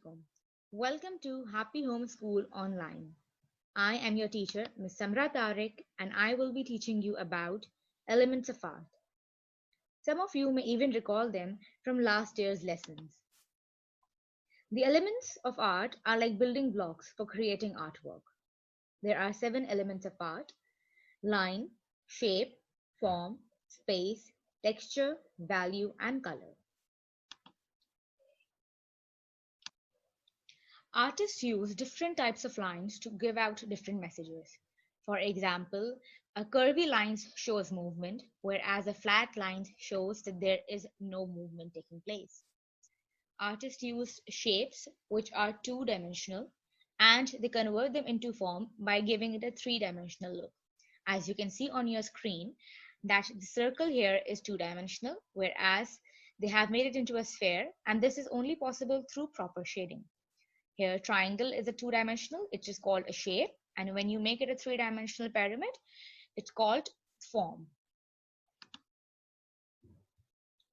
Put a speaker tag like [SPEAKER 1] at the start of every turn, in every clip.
[SPEAKER 1] welcome. Welcome to Happy Home School Online. I am your teacher, Ms. Samra Tariq, and I will be teaching you about elements of art. Some of you may even recall them from last year's lessons. The elements of art are like building blocks for creating artwork. There are 7 elements of art: line, shape, form, space, texture, value, and color. Artists use different types of lines to give out different messages. For example, a curvy line shows movement, whereas a flat line shows that there is no movement taking place. Artists use shapes, which are two-dimensional, and they convert them into form by giving it a three-dimensional look. As you can see on your screen, that the circle here is two-dimensional, whereas they have made it into a sphere, and this is only possible through proper shading. Here, triangle is a two-dimensional, it is called a shape, and when you make it a three-dimensional pyramid, it's called form.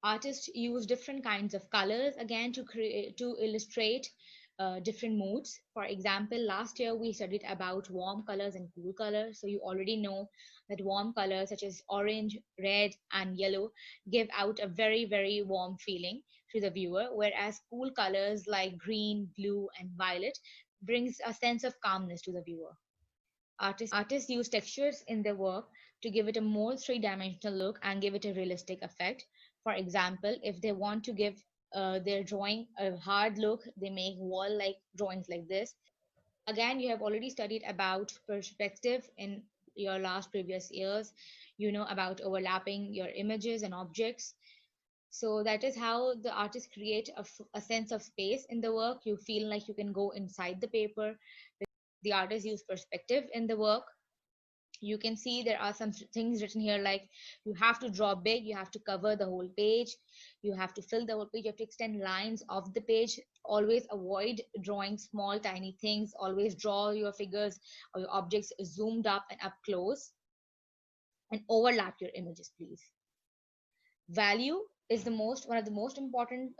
[SPEAKER 1] Artists use different kinds of colors again to illustrate different moods. For example, last year we studied about warm colors and cool colors. So you already know that warm colors such as orange, red, and yellow give out a very warm feeling to the viewer, whereas cool colors like green, blue, and violet brings a sense of calmness to the viewer. Artists use textures in their work to give it a more three-dimensional look and give it a realistic effect. For example, if they want to give their drawing a hard look, they make wall-like drawings like this. Again, you have already studied about perspective in your previous years. You know about overlapping your images and objects. So that is how the artists create a sense of space in the work. You feel like you can go inside the paper. The artists use perspective in the work. You can see there are some things written here like you have to draw big, you have to cover the whole page, you have to fill the whole page, you have to extend lines of the page. Always avoid drawing small tiny things. Always draw your figures or your objects zoomed up and up close, and overlap your images, please. Value is one of the most important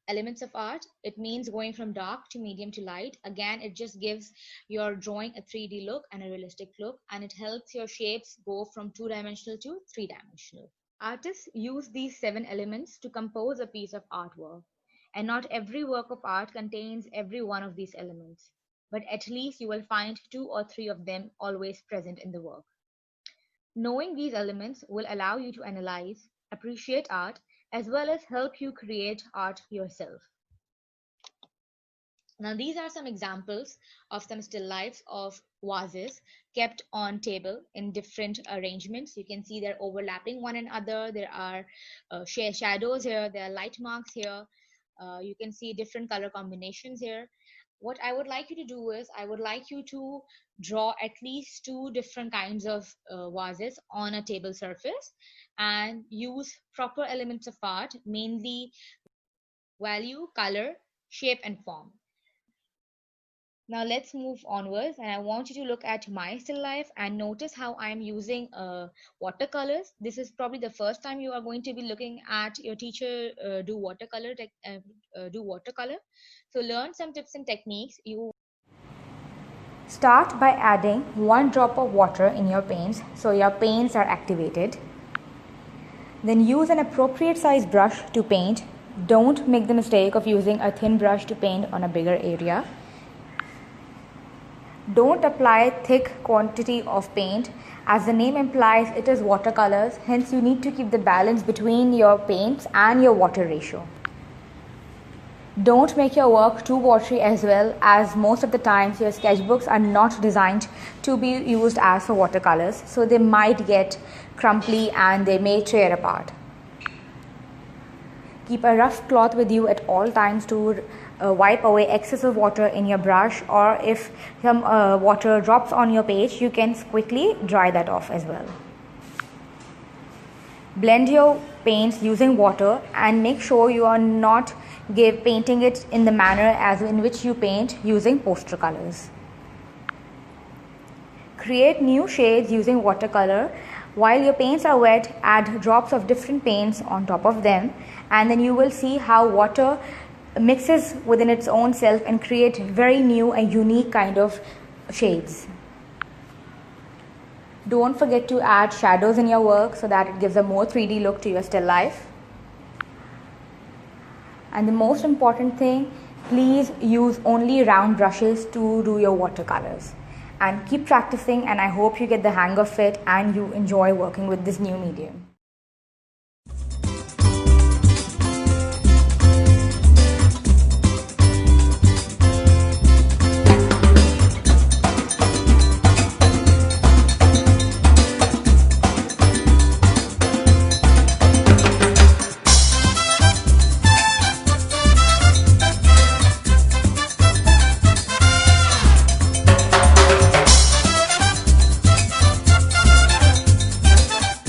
[SPEAKER 1] elements of art. It means going from dark to medium to light. Again, it just gives your drawing a 3D look and a realistic look, and it helps your shapes go from two-dimensional to three-dimensional. Artists use these 7 elements to compose a piece of artwork, and not every work of art contains every one of these elements, but at least you will find 2 or 3 of them always present in the work. Knowing these elements will allow you to analyze, appreciate art, as well as help you create art yourself. Now, these are some examples of some still lifes of vases kept on table in different arrangements. You can see they're overlapping one another. There are shadows here. There are light marks here. You can see different color combinations here. What I would like you to do is I would like you to draw at least 2 different kinds of vases on a table surface and use proper elements of art, mainly value, color, shape, and form. Now let's move onwards, and I want you to look at my still life and notice how I'm using watercolors. This is probably the first time you are going to be looking at your teacher do watercolor. So learn some tips and techniques. You
[SPEAKER 2] start by adding 1 drop of water in your paints so your paints are activated. Then use an appropriate size brush to paint. Don't make the mistake of using a thin brush to paint on a bigger area. Don't apply thick quantity of paint. As the name implies, it is watercolors, hence you need to keep the balance between your paints and your water ratio. Don't make your work too watery as well, as most of the times your sketchbooks are not designed to be used as for watercolors, so they might get crumbly and they may tear apart. Keep a rough cloth with you at all times to wipe away excess of water in your brush, or if some water drops on your page, you can quickly dry that off as well. Blend your paints using water and make sure you are not painting it in the manner as in which you paint using poster colors. Create new shades using watercolor. While your paints are wet, add drops of different paints on top of them, and then you will see how water mixes within its own self and create very new and unique kind of shades. Don't forget to add shadows in your work so that it gives a more 3D look to your still life. And the most important thing, please use only round brushes to do your watercolors. And keep practicing, and I hope you get the hang of it and you enjoy working with this new medium.